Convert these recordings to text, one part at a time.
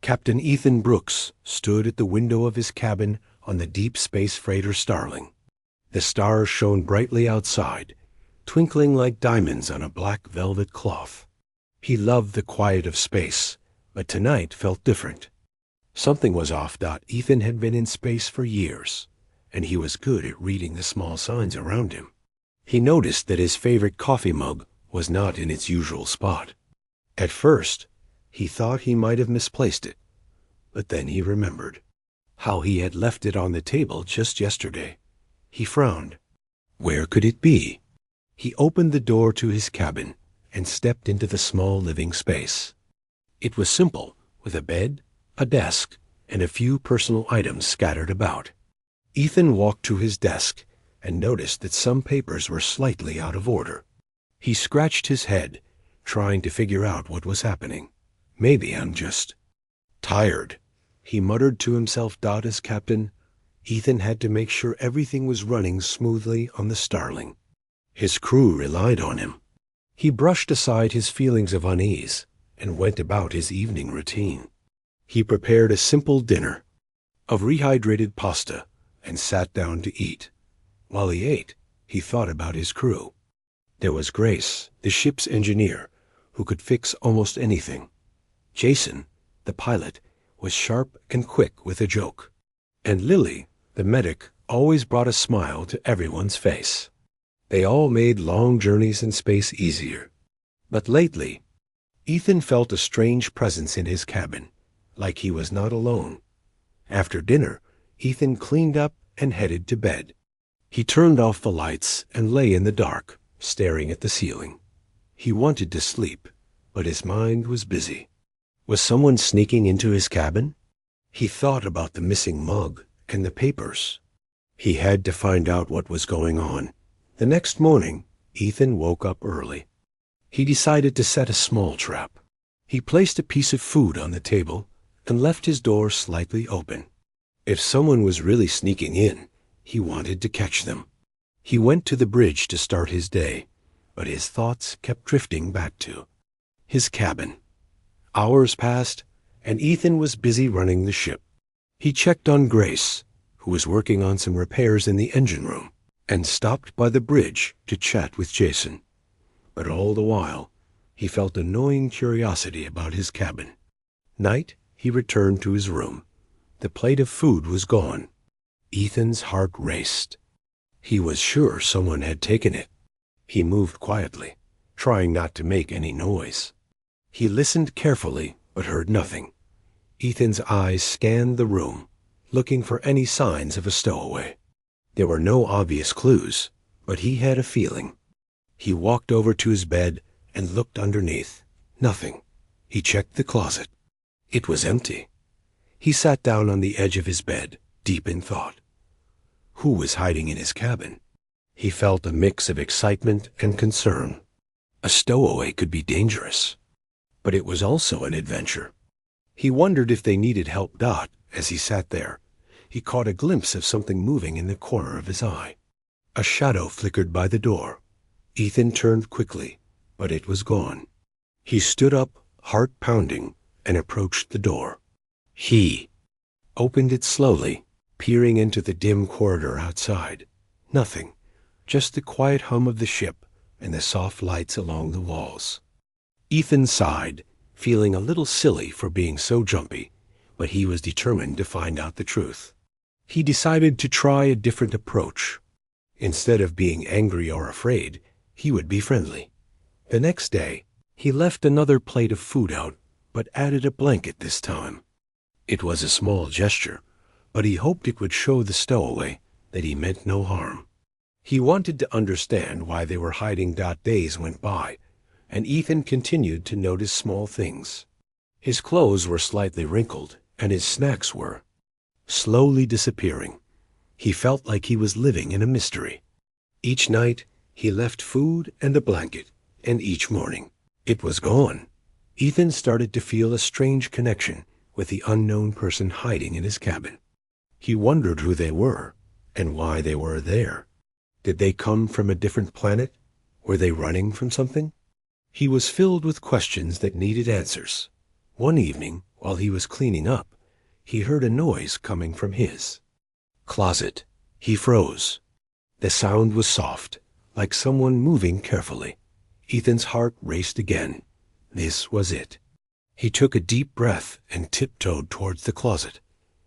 Captain Ethan Brooks stood at the window of his cabin on the deep space freighter Starling. The stars shone brightly outside, twinkling like diamonds on a black velvet cloth. He loved the quiet of space, but tonight felt different. Something was off. Ethan had been in space for years, and he was good at reading the small signs around him. He noticed that his favorite coffee mug was not in its usual spot. At first, he thought he might have misplaced it, but then he remembered how he had left it on the table just yesterday. He frowned. Where could it be? He opened the door to his cabin and stepped into the small living space. It was simple, with a bed, a desk, and a few personal items scattered about. Ethan walked to his desk and noticed that some papers were slightly out of order. He scratched his head, trying to figure out what was happening. Maybe I'm just tired, he muttered to himself. As captain, Ethan had to make sure everything was running smoothly on the Starling. His crew relied on him. He brushed aside his feelings of unease and went about his evening routine. He prepared a simple dinner of rehydrated pasta and sat down to eat. While he ate, he thought about his crew. There was Grace, the ship's engineer, who could fix almost anything. Jason, the pilot, was sharp and quick with a joke. And Lily, the medic, always brought a smile to everyone's face. They all made long journeys in space easier. But lately, Ethan felt a strange presence in his cabin, like he was not alone. After dinner, Ethan cleaned up and headed to bed. He turned off the lights and lay in the dark, staring at the ceiling. He wanted to sleep, but his mind was busy. Was someone sneaking into his cabin? He thought about the missing mug and the papers. He had to find out what was going on. The next morning, Ethan woke up early. He decided to set a small trap. He placed a piece of food on the table and left his door slightly open. If someone was really sneaking in, he wanted to catch them. He went to the bridge to start his day, but his thoughts kept drifting back to his cabin. Hours passed, and Ethan was busy running the ship. He checked on Grace, who was working on some repairs in the engine room, and stopped by the bridge to chat with Jason. But all the while, he felt annoying curiosity about his cabin. Night, he returned to his room. The plate of food was gone. Ethan's heart raced. He was sure someone had taken it. He moved quietly, trying not to make any noise. He listened carefully, but heard nothing. Ethan's eyes scanned the room, looking for any signs of a stowaway. There were no obvious clues, but he had a feeling. He walked over to his bed and looked underneath. Nothing. He checked the closet. It was empty. He sat down on the edge of his bed, deep in thought. Who was hiding in his cabin? He felt a mix of excitement and concern. A stowaway could be dangerous, but it was also an adventure. He wondered if they needed help. As he sat there, he caught a glimpse of something moving in the corner of his eye. A shadow flickered by the door. Ethan turned quickly, but it was gone. He stood up, heart pounding, and approached the door. He opened it slowly, peering into the dim corridor outside. Nothing, just the quiet hum of the ship and the soft lights along the walls. Ethan sighed, feeling a little silly for being so jumpy, but he was determined to find out the truth. He decided to try a different approach. Instead of being angry or afraid, he would be friendly. The next day, he left another plate of food out, but added a blanket this time. It was a small gesture, but he hoped it would show the stowaway that he meant no harm. He wanted to understand why they were hiding. Days went by, and Ethan continued to notice small things. His clothes were slightly wrinkled, and his snacks were slowly disappearing. He felt like he was living in a mystery. Each night, he left food and a blanket, and each morning, it was gone. Ethan started to feel a strange connection with the unknown person hiding in his cabin. He wondered who they were and why they were there. Did they come from a different planet? Were they running from something? He was filled with questions that needed answers. One evening, While he was cleaning up, he heard a noise coming from his closet. He froze. The sound was soft, like someone moving carefully. Ethan's heart raced again. This was it. He took a deep breath and tiptoed towards the closet.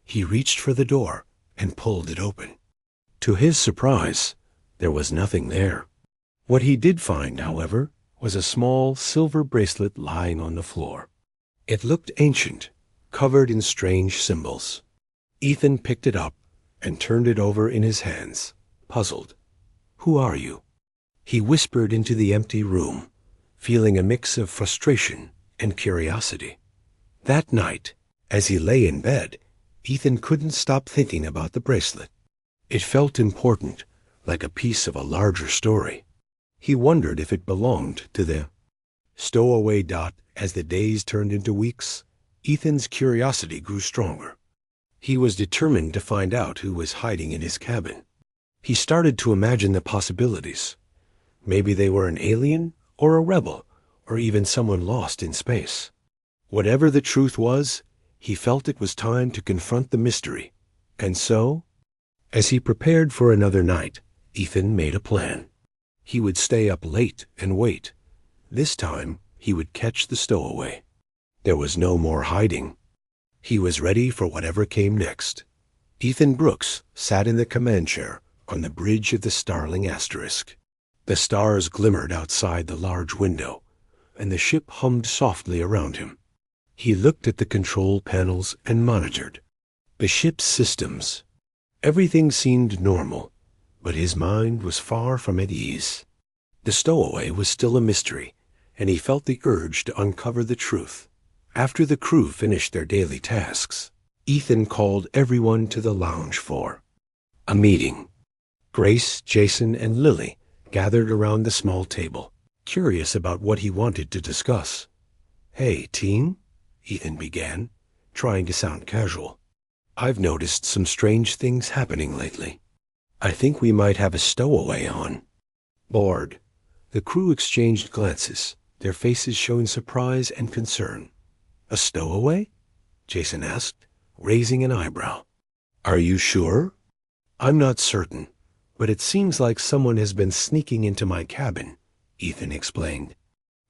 He reached for the door and pulled it open. To his surprise, there was nothing there. What he did find, however, was a small silver bracelet lying on the floor. It looked ancient, covered in strange symbols. Ethan picked it up and turned it over in his hands, puzzled. "Who are you?" He whispered into the empty room, feeling a mix of frustration and curiosity. That night, as he lay in bed, Ethan couldn't stop thinking about the bracelet. It felt important, like a piece of a larger story. He wondered if it belonged to the stowaway. As the days turned into weeks, Ethan's curiosity grew stronger. He was determined to find out who was hiding in his cabin. He started to imagine the possibilities. Maybe they were an alien, or a rebel, or even someone lost in space. Whatever the truth was, he felt it was time to confront the mystery. And so, as he prepared for another night, Ethan made a plan. He would stay up late and wait. This time, he would catch the stowaway. There was no more hiding. He was ready for whatever came next. Ethan Brooks sat in the command chair on the bridge of the Starling Asterisk. The stars glimmered outside the large window, and the ship hummed softly around him. He looked at the control panels and monitored the ship's systems. Everything seemed normal, but his mind was far from at ease. The stowaway was still a mystery, and he felt the urge to uncover the truth. After the crew finished their daily tasks, Ethan called everyone to the lounge for a meeting. Grace, Jason, and Lily gathered around the small table, curious about what he wanted to discuss. "Hey, team," Ethan began, trying to sound casual. "I've noticed some strange things happening lately. I think we might have a stowaway on board." The crew exchanged glances, their faces showing surprise and concern. "A stowaway?" Jason asked, raising an eyebrow. "Are you sure?" "I'm not certain, but it seems like someone has been sneaking into my cabin," Ethan explained.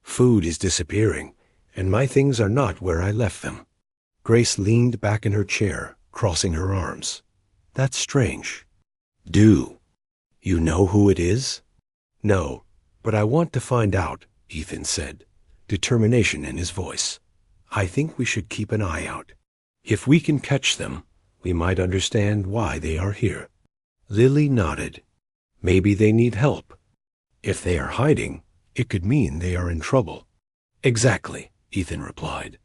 "Food is disappearing, and my things are not where I left them." Grace leaned back in her chair, crossing her arms. "That's strange." "Do you know who it is?" "No, but I want to find out," Ethan said, determination in his voice. "I think we should keep an eye out. If we can catch them, we might understand why they are here." Lily nodded. "Maybe they need help. If they are hiding, it could mean they are in trouble." "Exactly," Ethan replied.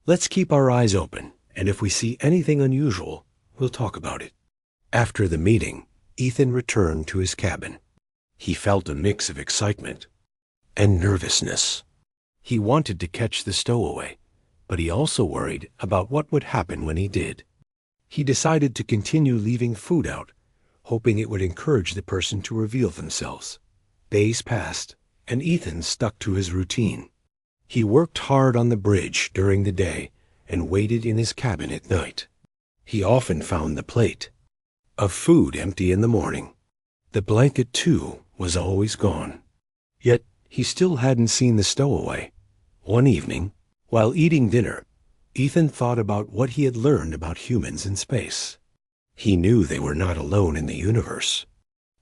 "Let's keep our eyes open, and if we see anything unusual, we'll talk about it." After the meeting, Ethan returned to his cabin. He felt a mix of excitement and nervousness. He wanted to catch the stowaway, but he also worried about what would happen when he did. He decided to continue leaving food out, hoping it would encourage the person to reveal themselves. Days passed, and Ethan stuck to his routine. He worked hard on the bridge during the day and waited in his cabin at night. He often found the plate of food empty in the morning. The blanket, too, was always gone. Yet he still hadn't seen the stowaway. One evening, while eating dinner, Ethan thought about what he had learned about humans in space. He knew they were not alone in the universe.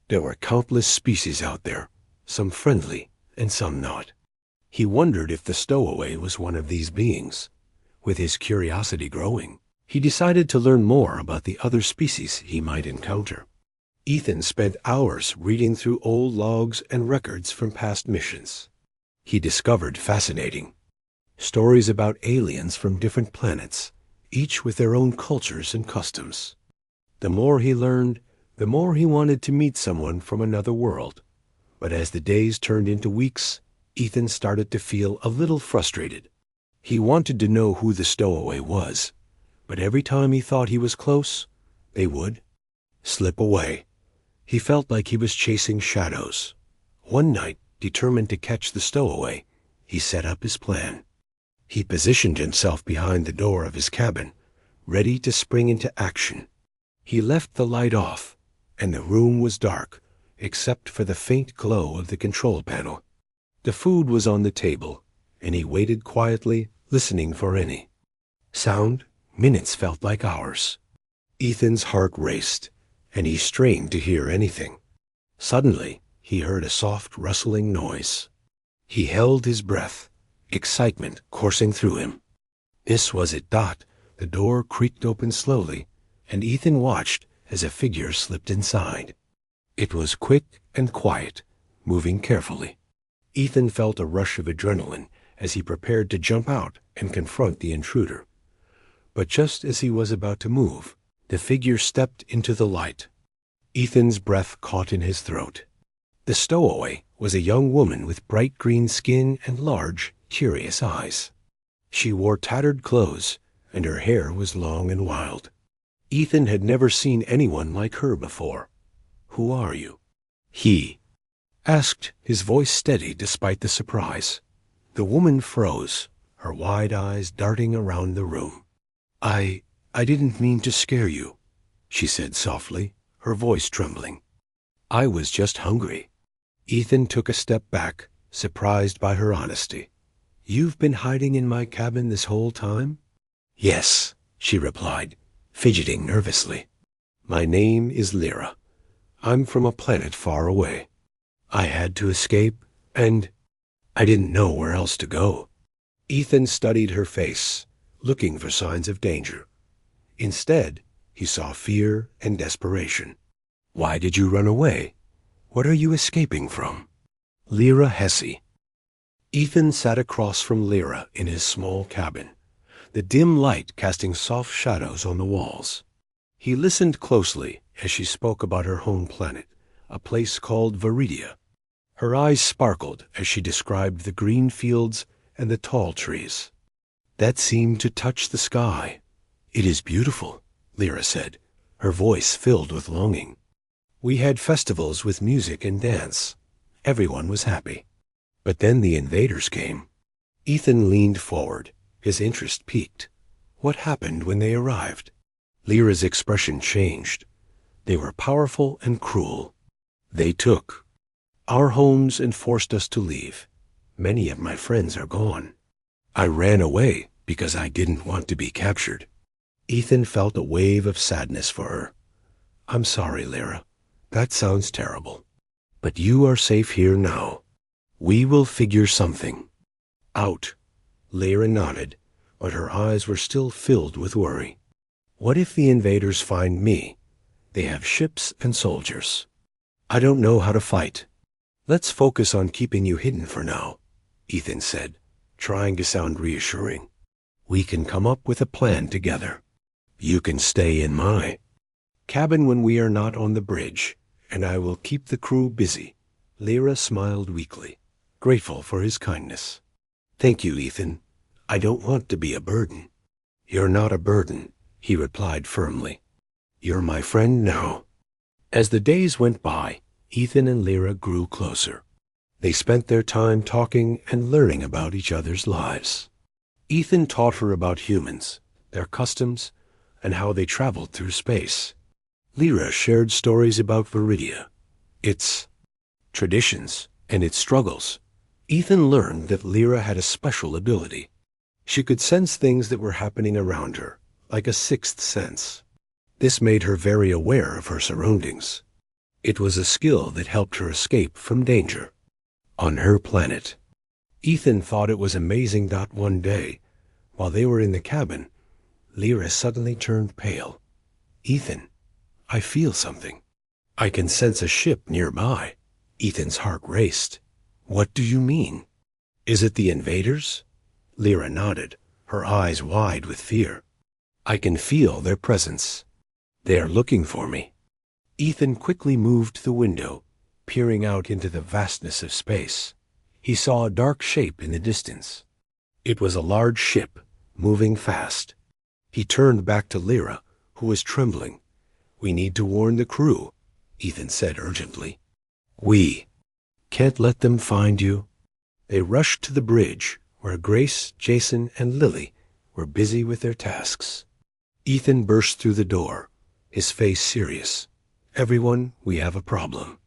There were countless species out there, some friendly and some not. He wondered if the stowaway was one of these beings. With his curiosity growing, he decided to learn more about the other species he might encounter. Ethan spent hours reading through old logs and records from past missions. He discovered fascinating stories about aliens from different planets, each with their own cultures and customs. The more he learned, the more he wanted to meet someone from another world. But as the days turned into weeks, Ethan started to feel a little frustrated. He wanted to know who the stowaway was, but every time he thought he was close, they would slip away. He felt like he was chasing shadows. One night, determined to catch the stowaway, he set up his plan. He positioned himself behind the door of his cabin, ready to spring into action. He left the light off, and the room was dark, except for the faint glow of the control panel. The food was on the table, and he waited quietly, listening for any sound. Minutes felt like hours. Ethan's heart raced, and he strained to hear anything. Suddenly, he heard a soft rustling noise. He held his breath, excitement coursing through him. This was it. The door creaked open slowly, and Ethan watched as a figure slipped inside. It was quick and quiet, moving carefully. Ethan felt a rush of adrenaline as he prepared to jump out and confront the intruder. But just as he was about to move, the figure stepped into the light. Ethan's breath caught in his throat. The stowaway was a young woman with bright green skin and large, curious eyes. She wore tattered clothes, and her hair was long and wild. Ethan had never seen anyone like her before. "Who are you?" he asked, his voice steady despite the surprise. The woman froze, her wide eyes darting around the room. I didn't mean to scare you," she said softly, her voice trembling. "I was just hungry." Ethan took a step back, surprised by her honesty. "You've been hiding in my cabin this whole time?" "Yes," she replied, fidgeting nervously. "My name is Lyra. I'm from a planet far away. I had to escape, and I didn't know where else to go." Ethan studied her face, looking for signs of danger. Instead, he saw fear and desperation. "Why did you run away? What are you escaping from?" Lyra Hesse. Ethan sat across from Lyra in his small cabin, the dim light casting soft shadows on the walls. He listened closely as she spoke about her home planet, a place called Viridia. Her eyes sparkled as she described the green fields and the tall trees that seemed to touch the sky. "It is beautiful," Lyra said, her voice filled with longing. "We had festivals with music and dance. Everyone was happy. But then the invaders came." Ethan leaned forward, his interest piqued. "What happened when they arrived?" Lyra's expression changed. "They were powerful and cruel. They took our homes and forced us to leave. Many of my friends are gone. I ran away because I didn't want to be captured." Ethan felt a wave of sadness for her. "I'm sorry, Lyra. That sounds terrible. But you are safe here now. We will figure something out." Lyra nodded, but her eyes were still filled with worry. "What if the invaders find me? They have ships and soldiers. I don't know how to fight." "Let's focus on keeping you hidden for now," Ethan said, trying to sound reassuring. "We can come up with a plan together. You can stay in my cabin when we are not on the bridge, and I will keep the crew busy." Lyra smiled weakly, grateful for his kindness. "Thank you, Ethan. I don't want to be a burden." "You're not a burden," he replied firmly. "You're my friend now." As the days went by, Ethan and Lyra grew closer. They spent their time talking and learning about each other's lives. Ethan taught her about humans, their customs, and how they traveled through space. Lyra shared stories about Viridia, its traditions, and its struggles. Ethan learned that Lyra had a special ability. She could sense things that were happening around her, like a sixth sense. This made her very aware of her surroundings. It was a skill that helped her escape from danger. On her planet, Ethan thought it was amazing. One day, while they were in the cabin, Lyra suddenly turned pale. "Ethan, I feel something. I can sense a ship nearby." Ethan's heart raced. "What do you mean? Is it the invaders?" Lyra nodded, her eyes wide with fear. "I can feel their presence. They are looking for me." Ethan quickly moved to the window, peering out into the vastness of space. He saw a dark shape in the distance. It was a large ship, moving fast. He turned back to Lyra, who was trembling. "We need to warn the crew," Ethan said urgently. "We can't let them find you." They rushed to the bridge, where Grace, Jason, and Lily were busy with their tasks. Ethan burst through the door, his face serious. "Everyone, we have a problem,"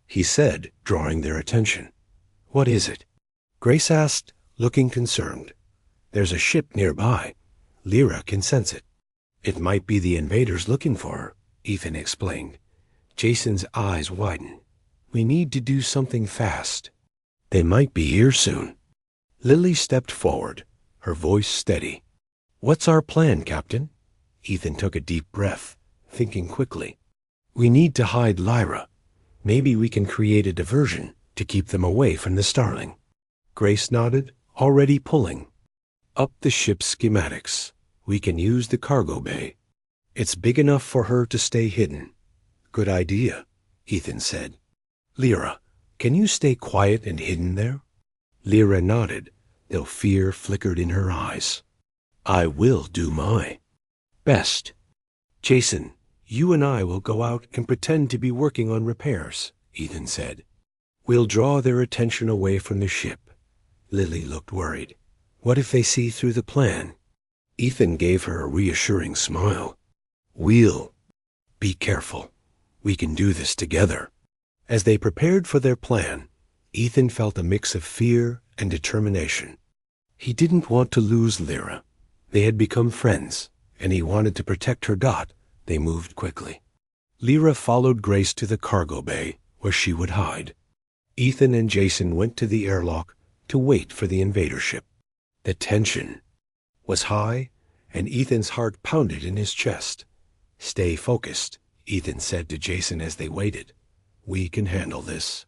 he said, drawing their attention. "What is it?" Grace asked, looking concerned. "There's a ship nearby. Lyra can sense it." "It might be the invaders looking for her," Ethan explained. Jason's eyes widened. "We need to do something fast. They might be here soon." Lily stepped forward, her voice steady. "What's our plan, Captain?" Ethan took a deep breath, thinking quickly. "We need to hide Lyra. Maybe we can create a diversion to keep them away from the Starling." Grace nodded, already pulling up the ship's schematics. "We can use the cargo bay. It's big enough for her to stay hidden." "Good idea," Ethan said. "Lyra, can you stay quiet and hidden there?" Lyra nodded, though fear flickered in her eyes. "I will do my best." "Jason, you and I will go out and pretend to be working on repairs," Ethan said. "We'll draw their attention away from the ship." Lily looked worried. "What if they see through the plan?" Ethan gave her a reassuring smile. "We'll be careful. We can do this together." As they prepared for their plan, Ethan felt a mix of fear and determination. He didn't want to lose Lyra. They had become friends, and he wanted to protect her. They moved quickly. Lyra followed Grace to the cargo bay, where she would hide. Ethan and Jason went to the airlock to wait for the invader ship. The tension was high, and Ethan's heart pounded in his chest. "Stay focused," Ethan said to Jason as they waited. "We can handle this."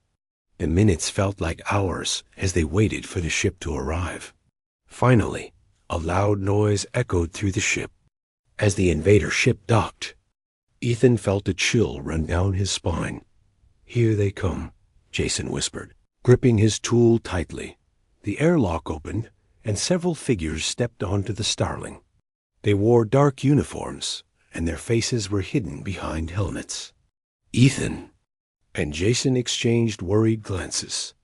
The minutes felt like hours as they waited for the ship to arrive. Finally, a loud noise echoed through the ship. As the invader ship docked, Ethan felt a chill run down his spine. "Here they come," Jason whispered, gripping his tool tightly. The airlock opened, and several figures stepped onto the Starling. They wore dark uniforms, and their faces were hidden behind helmets. Ethan and Jason exchanged worried glances.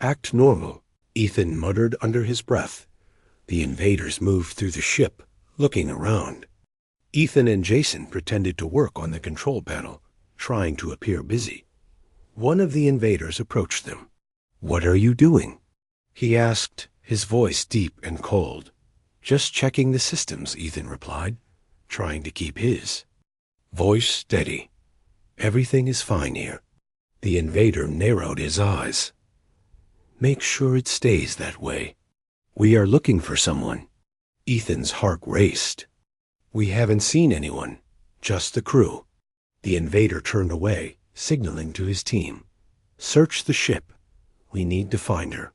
"Act normal," Ethan muttered under his breath. The invaders moved through the ship, looking around. Ethan and Jason pretended to work on the control panel, trying to appear busy. One of the invaders approached them. "What are you doing?" he asked, his voice deep and cold. "Just checking the systems," Ethan replied, trying to keep his voice steady. "Everything is fine here." The invader narrowed his eyes. "Make sure it stays that way. We are looking for someone." Ethan's heart raced. "We haven't seen anyone, just the crew." The invader turned away, signaling to his team. "Search the ship. We need to find her."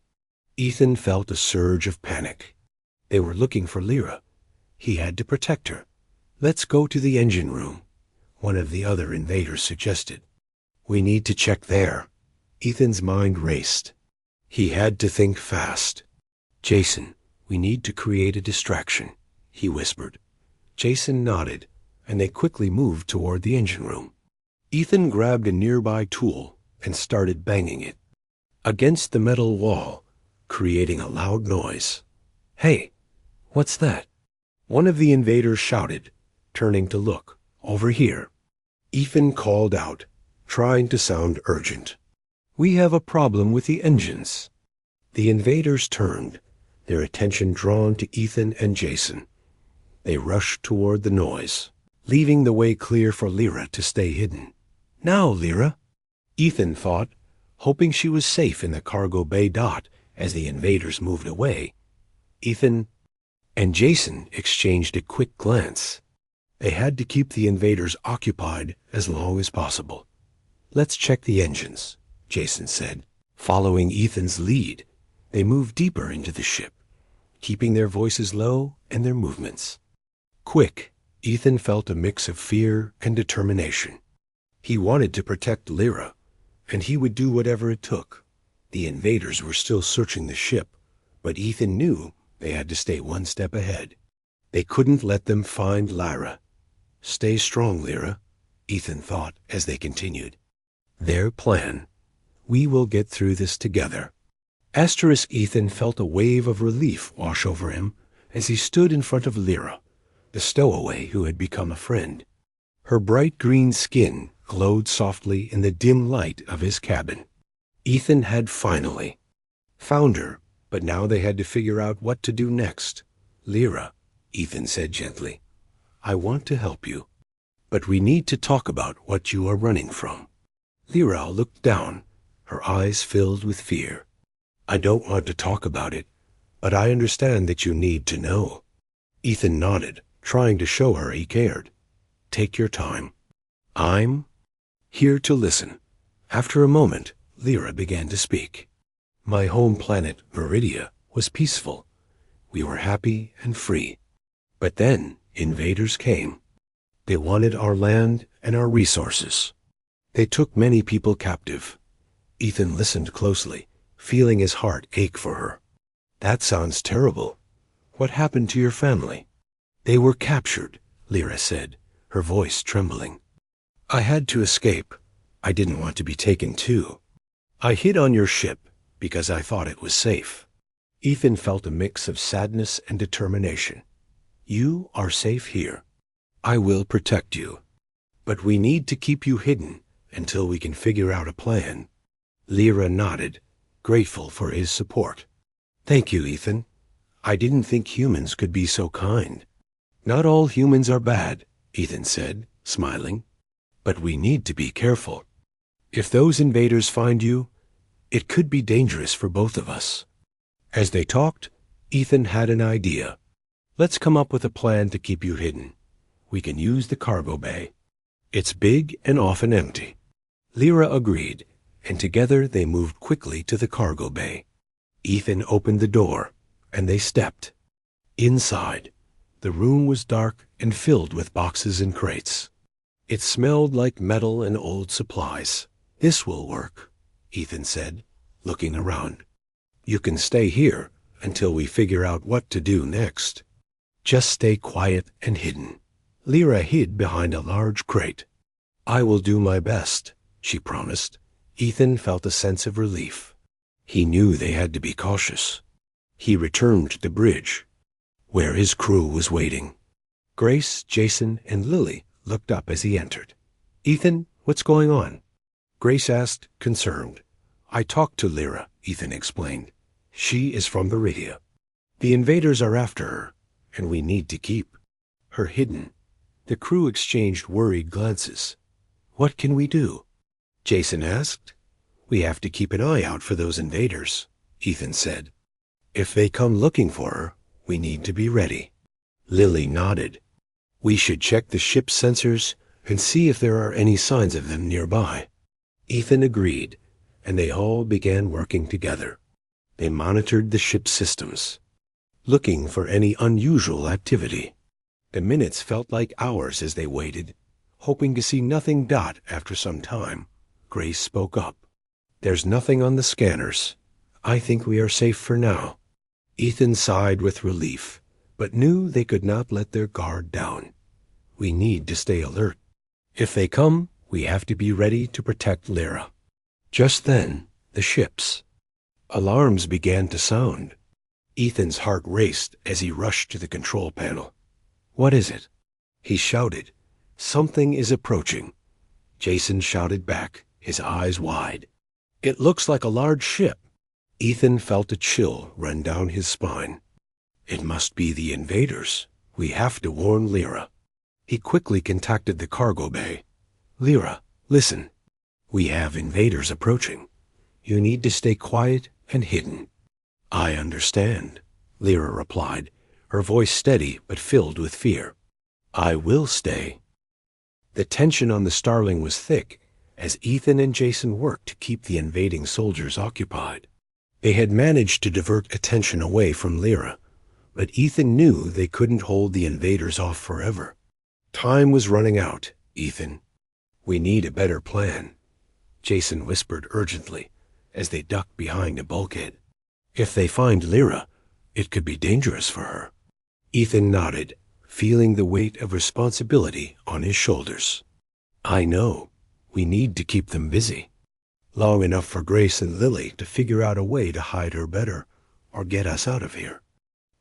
Ethan felt a surge of panic. They were looking for Lyra. He had to protect her. "Let's go to the engine room," one of the other invaders suggested. "We need to check there." Ethan's mind raced. He had to think fast. "Jason, we need to create a distraction," he whispered. Jason nodded, and they quickly moved toward the engine room. Ethan grabbed a nearby tool and started banging it against the metal wall, creating a loud noise. "Hey, what's that?" one of the invaders shouted, turning to look. "Over here." Ethan called out, trying to sound urgent. "We have a problem with the engines." The invaders turned, their attention drawn to Ethan and Jason. They rushed toward the noise, leaving the way clear for Lyra to stay hidden. "Now, Lyra," Ethan thought, hoping she was safe in the cargo bay. As the invaders moved away, Ethan and Jason exchanged a quick glance. They had to keep the invaders occupied as long as possible. "Let's check the engines," Jason said. Following Ethan's lead, they moved deeper into the ship, keeping their voices low and their movements quick. Ethan felt a mix of fear and determination. He wanted to protect Lyra, and he would do whatever it took. The invaders were still searching the ship, but Ethan knew they had to stay one step ahead. They couldn't let them find Lyra. "Stay strong, Lyra," Ethan thought as they continued. Their plan: "We will get through this together." Ethan felt a wave of relief wash over him as he stood in front of Lyra, the stowaway who had become a friend. Her bright green skin glowed softly in the dim light of his cabin. Ethan had finally found her, but now they had to figure out what to do next. Lyra, Ethan said gently, I want to help you, but we need to talk about what you are running from. Lyra looked down, her eyes filled with fear. I don't want to talk about it, but I understand that you need to know. Ethan nodded, trying to show her he cared. Take your time. I'm here to listen. After a moment, Lyra began to speak. My home planet, Viridia, was peaceful. We were happy and free. But then invaders came. They wanted our land and our resources. They took many people captive. Ethan listened closely, feeling his heart ache for her. That sounds terrible. What happened to your family? They were captured, Lyra said, her voice trembling. I had to escape. I didn't want to be taken too. I hid on your ship because I thought it was safe. Ethan felt a mix of sadness and determination. You are safe here. I will protect you. But we need to keep you hidden until we can figure out a plan. Lyra nodded, grateful for his support. Thank you, Ethan. I didn't think humans could be so kind. Not all humans are bad, Ethan said, smiling. But we need to be careful. If those invaders find you, it could be dangerous for both of us. As they talked, Ethan had an idea. Let's come up with a plan to keep you hidden. We can use the cargo bay. It's big and often empty. Lyra agreed, and together they moved quickly to the cargo bay. Ethan opened the door, and they stepped. Inside, the room was dark and filled with boxes and crates. It smelled like metal and old supplies. This will work, Ethan said, looking around. You can stay here until we figure out what to do next. Just stay quiet and hidden. Lyra hid behind a large crate. I will do my best, she promised. Ethan felt a sense of relief. He knew they had to be cautious. He returned to the bridge, where his crew was waiting. Grace, Jason, and Lily looked up as he entered. Ethan, what's going on? Grace asked, concerned. I talked to Lyra, Ethan explained. She is from Viridia. The invaders are after her, and we need to keep her hidden. The crew exchanged worried glances. What can we do? Jason asked. We have to keep an eye out for those invaders, Ethan said. If they come looking for her, we need to be ready. Lily nodded. We should check the ship's sensors and see if there are any signs of them nearby. Ethan agreed, and they all began working together. They monitored the ship's systems, looking for any unusual activity. The minutes felt like hours as they waited, hoping to see nothing. After some time, Grace spoke up. There's nothing on the scanners. I think we are safe for now. Ethan sighed with relief, but knew they could not let their guard down. We need to stay alert. If they come, we have to be ready to protect Lyra. Just then, the ships. Alarms began to sound. Ethan's heart raced as he rushed to the control panel. What is it? He shouted. Something is approaching. Jason shouted back, his eyes wide. It looks like a large ship. Ethan felt a chill run down his spine. It must be the invaders. We have to warn Lyra. He quickly contacted the cargo bay. Lyra, listen. We have invaders approaching. You need to stay quiet and hidden. I understand, Lyra replied, her voice steady but filled with fear. I will stay. The tension on the Starling was thick as Ethan and Jason worked to keep the invading soldiers occupied. They had managed to divert attention away from Lyra, but Ethan knew they couldn't hold the invaders off forever. Time was running out, Ethan. We need a better plan, Jason whispered urgently as they ducked behind a bulkhead. If they find Lyra, it could be dangerous for her. Ethan nodded, feeling the weight of responsibility on his shoulders. I know. We need to keep them busy. long enough for Grace and Lily to figure out a way to hide her better or get us out of here.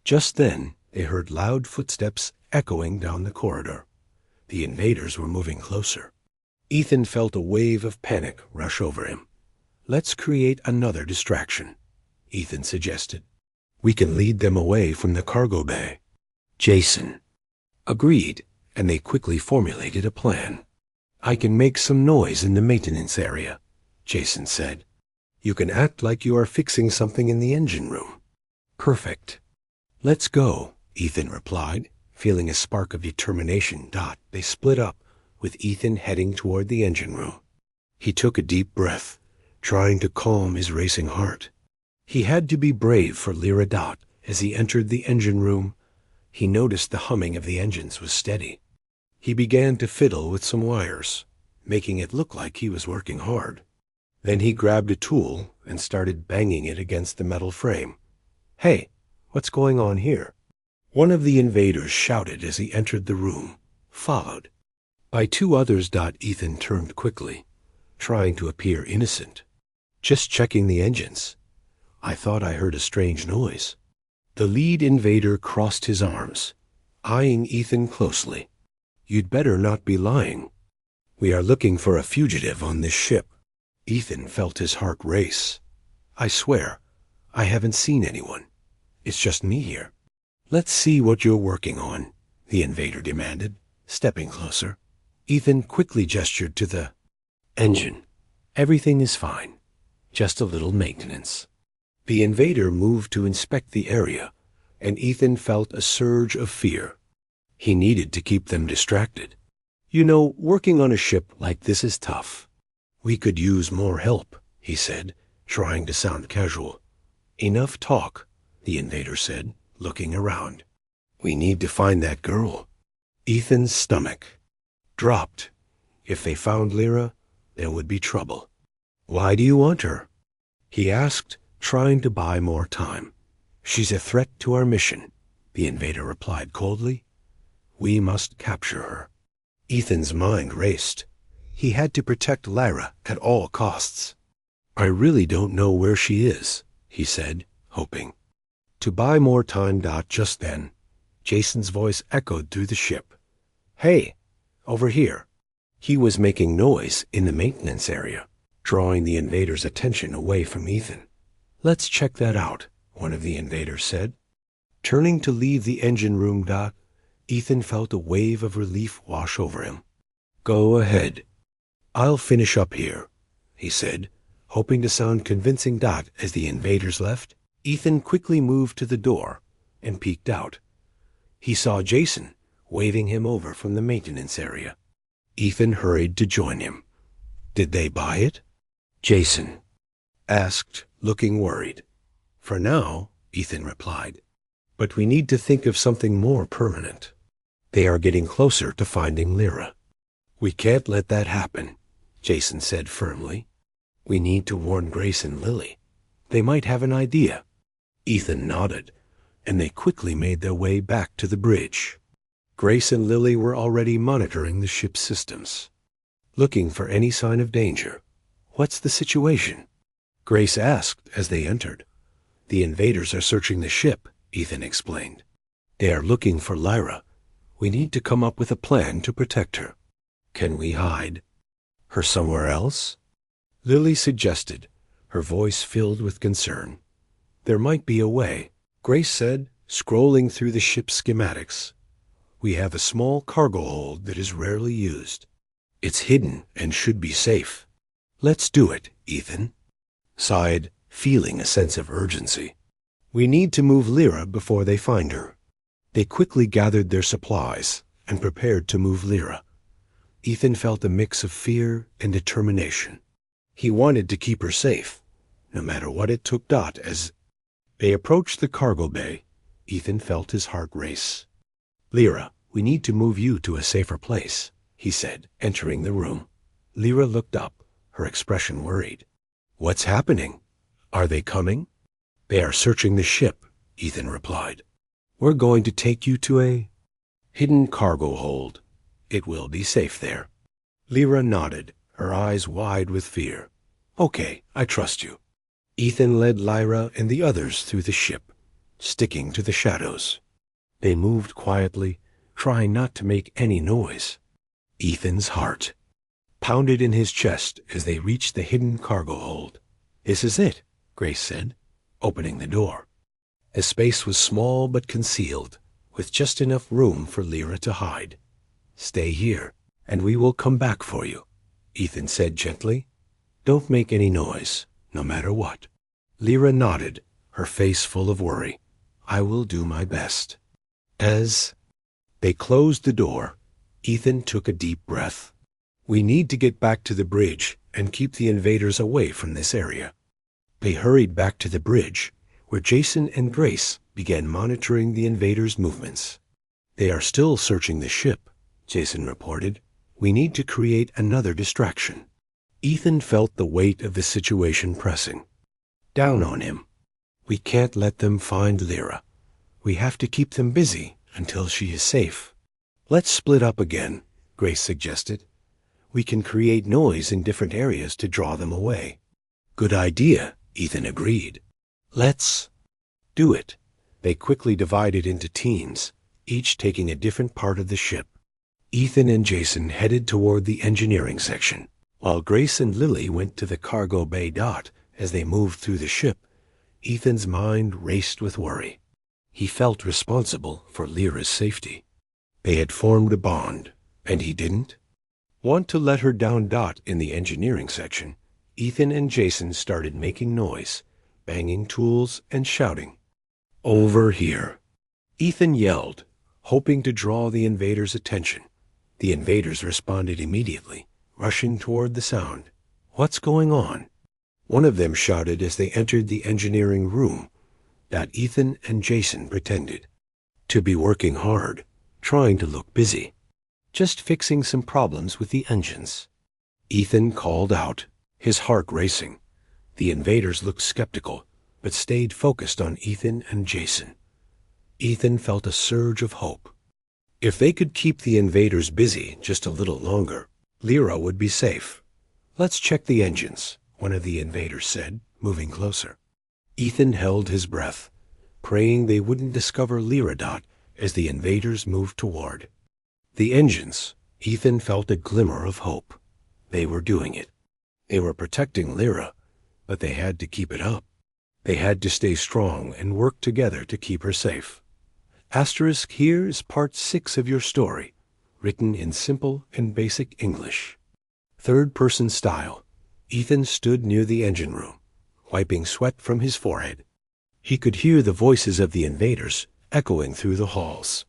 Just then, they heard loud footsteps echoing down the corridor. The invaders were moving closer. Ethan felt a wave of panic rush over him. "Let's create another distraction," Ethan suggested. "We can lead them away from the cargo bay." Jason agreed, and they quickly formulated a plan. "I can make some noise in the maintenance area," Jason said. "You can act like you are fixing something in the engine room." "Perfect." "Let's go," Ethan replied, feeling a spark of determination. They split up, with Ethan heading toward the engine room. He took a deep breath, trying to calm his racing heart. He had to be brave for Lyra. As he entered the engine room, he noticed the humming of the engines was steady. He began to fiddle with some wires, making it look like he was working hard. Then he grabbed a tool and started banging it against the metal frame. "Hey, what's going on here?" One of the invaders shouted as he entered the room, followed by two others. Ethan turned quickly, trying to appear innocent. "Just checking the engines. I thought I heard a strange noise." The lead invader crossed his arms, eyeing Ethan closely. "You'd better not be lying. We are looking for a fugitive on this ship." Ethan felt his heart race. "I swear, I haven't seen anyone. It's just me here." "Let's see what you're working on," the invader demanded, stepping closer. Ethan quickly gestured to the engine. "Everything is fine. Just a little maintenance." The invader moved to inspect the area, and Ethan felt a surge of fear. He needed to keep them distracted. "You know, working on a ship like this is tough. We could use more help," he said, trying to sound casual. "Enough talk," the invader said, looking around. "We need to find that girl." Ethan's stomach dropped. If they found Lyra, there would be trouble. "Why do you want her?" he asked, trying to buy more time. "She's a threat to our mission," the invader replied coldly. "We must capture her." Ethan's mind raced. He had to protect Lyra at all costs. "I really don't know where she is," he said, hoping to buy more time. Just then, Jason's voice echoed through the ship. "Hey, over here." He was making noise in the maintenance area, drawing the invaders' attention away from Ethan. "Let's check that out," one of the invaders said. Turning to leave the engine room. Ethan felt a wave of relief wash over him. "Go ahead. I'll finish up here," he said, hoping to sound convincing. As the invaders left, Ethan quickly moved to the door and peeked out. He saw Jason waving him over from the maintenance area. Ethan hurried to join him. "Did they buy it?" Jason asked, looking worried. "For now," Ethan replied, "but we need to think of something more permanent. They are getting closer to finding Lyra." "We can't let that happen," Jason said firmly. "We need to warn Grace and Lily. They might have an idea." Ethan nodded, and they quickly made their way back to the bridge. Grace and Lily were already monitoring the ship's systems, looking for any sign of danger. "What's the situation?" Grace asked as they entered. "The invaders are searching the ship," Ethan explained. "They are looking for Lyra. We need to come up with a plan to protect her." "Can we hide her somewhere else?" Lily suggested, her voice filled with concern. "There might be a way," Grace said, scrolling through the ship's schematics. "We have a small cargo hold that is rarely used. It's hidden and should be safe." "Let's do it," Ethan sighed, feeling a sense of urgency. "We need to move Lyra before they find her." They quickly gathered their supplies and prepared to move Lyra. Ethan felt a mix of fear and determination. He wanted to keep her safe, no matter what it took. As they approached the cargo bay, Ethan felt his heart race. "Lyra, we need to move you to a safer place," he said, entering the room. Lyra looked up, her expression worried. "What's happening? Are they coming?" "They are searching the ship," Ethan replied. "We're going to take you to a hidden cargo hold. It will be safe there." Lyra nodded, her eyes wide with fear. Okay, I trust you. Ethan led Lyra and the others through the ship, sticking to the shadows. They moved quietly, trying not to make any noise. Ethan's heart pounded in his chest as they reached the hidden cargo hold. This is it, Grace said, opening the door. The space was small but concealed, with just enough room for Lyra to hide. Stay here, and we will come back for you, Ethan said gently. Don't make any noise, no matter what. Lyra nodded, her face full of worry. I will do my best. As they closed the door, Ethan took a deep breath. We need to get back to the bridge and keep the invaders away from this area. They hurried back to the bridge, where Jason and Grace began monitoring the invaders' movements. They are still searching the ship, Jason reported. We need to create another distraction. Ethan felt the weight of the situation pressing down on him. We can't let them find Lyra. We have to keep them busy until she is safe. Let's split up again, Grace suggested. We can create noise in different areas to draw them away. Good idea, Ethan agreed. Let's do it. They quickly divided into teams, each taking a different part of the ship. Ethan and Jason headed toward the engineering section, while Grace and Lily went to the cargo bay. As they moved through the ship, Ethan's mind raced with worry. He felt responsible for Lyra's safety. They had formed a bond, and he didn't want to let her down. In the engineering section, Ethan and Jason started making noise, banging tools and shouting. Over here, Ethan yelled, hoping to draw the invaders' attention. The invaders responded immediately, rushing toward the sound. What's going on? One of them shouted as they entered the engineering room. Ethan and Jason pretended to be working hard, trying to look busy, just fixing some problems with the engines. Ethan called out, his heart racing. The invaders looked skeptical, but stayed focused on Ethan and Jason. Ethan felt a surge of hope. If they could keep the invaders busy just a little longer, Lyra would be safe. Let's check the engines, one of the invaders said, moving closer. Ethan held his breath, praying they wouldn't discover Lyra. As the invaders moved toward the engines, Ethan felt a glimmer of hope. They were doing it. They were protecting Lyra, but they had to keep it up. They had to stay strong and work together to keep her safe. Asterisk, here is part 6 of your story, written in simple and basic English. Third-person style. Ethan stood near the engine room, wiping sweat from his forehead. He could hear the voices of the invaders echoing through the halls.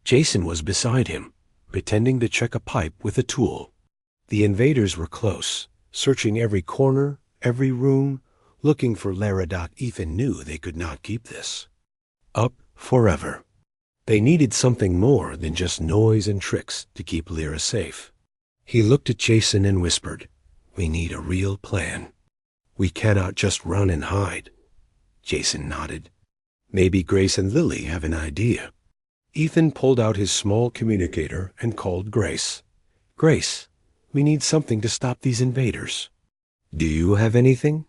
Jason was beside him, pretending to check a pipe with a tool. The invaders were close, searching every corner, every room, looking for Lyra. Ethan knew they could not keep this up forever. They needed something more than just noise and tricks to keep Lyra safe. He looked at Jason and whispered, "We need a real plan. We cannot just run and hide." Jason nodded. Maybe Grace and Lily have an idea. Ethan pulled out his small communicator and called Grace. "Grace, we need something to stop these invaders." "Do you have anything?"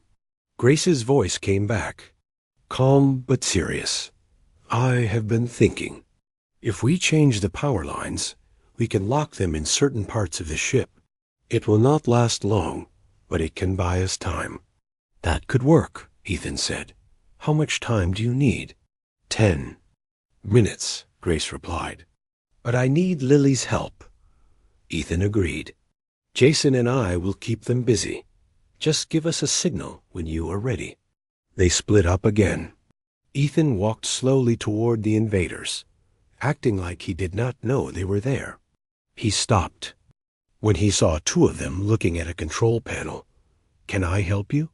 Grace's voice came back, calm but serious. "I have been thinking. If we change the power lines, we can lock them in certain parts of the ship. It will not last long, but it can buy us time." "That could work," Ethan said. "How much time do you need?" 10 minutes, Grace replied. "But I need Lily's help." Ethan agreed. "Jason and I will keep them busy. Just give us a signal when you are ready." They split up again. Ethan walked slowly toward the invaders, acting like he did not know they were there. He stopped when he saw 2 of them looking at a control panel. "Can I help you?"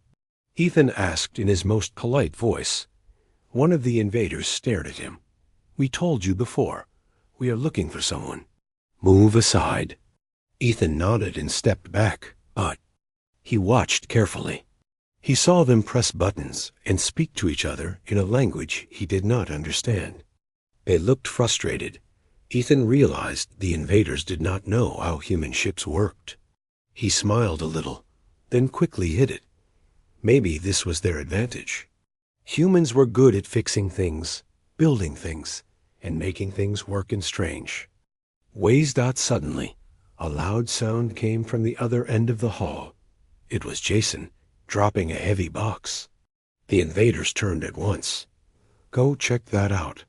Ethan asked in his most polite voice. One of the invaders stared at him. "We told you before. We are looking for someone." "Move aside." Ethan nodded and stepped back, but he watched carefully. He saw them press buttons and speak to each other in a language he did not understand. They looked frustrated. Ethan realized the invaders did not know how human ships worked. He smiled a little, then quickly hid it, Maybe this was their advantage. Humans were good at fixing things, building things, and making things work in strange ways. Suddenly, a loud sound came from the other end of the hall. It was Jason, dropping a heavy box. The invaders turned at once. "Go check that out,"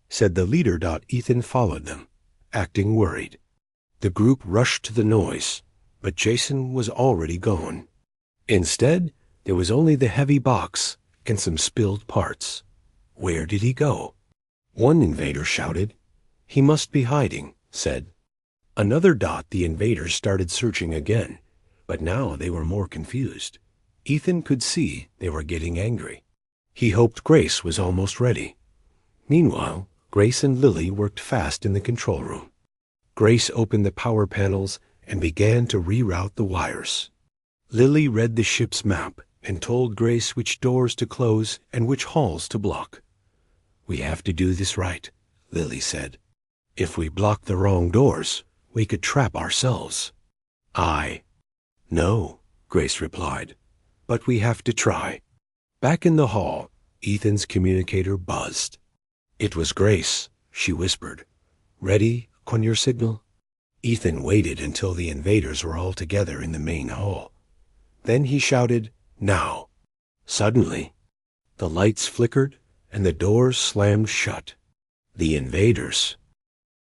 said the leader. Ethan followed them, acting worried. The group rushed to the noise, but Jason was already gone. Instead, there was only the heavy box and some spilled parts. Where did he go? One invader shouted. "He must be hiding," said another. The invaders started searching again, but now they were more confused. Ethan could see they were getting angry. He hoped Grace was almost ready. Meanwhile, Grace and Lily worked fast in the control room. Grace opened the power panels and began to reroute the wires. Lily read the ship's map and told Grace which doors to close and which halls to block. "We have to do this right," Lily said. "If we block the wrong doors, we could trap ourselves." "No," Grace replied, "but we have to try." Back in the hall, Ethan's communicator buzzed. It was Grace. She whispered, "Ready on your signal?" Ethan waited until the invaders were all together in the main hall. Then he shouted, "Now!" Suddenly, the lights flickered and the doors slammed shut. The invaders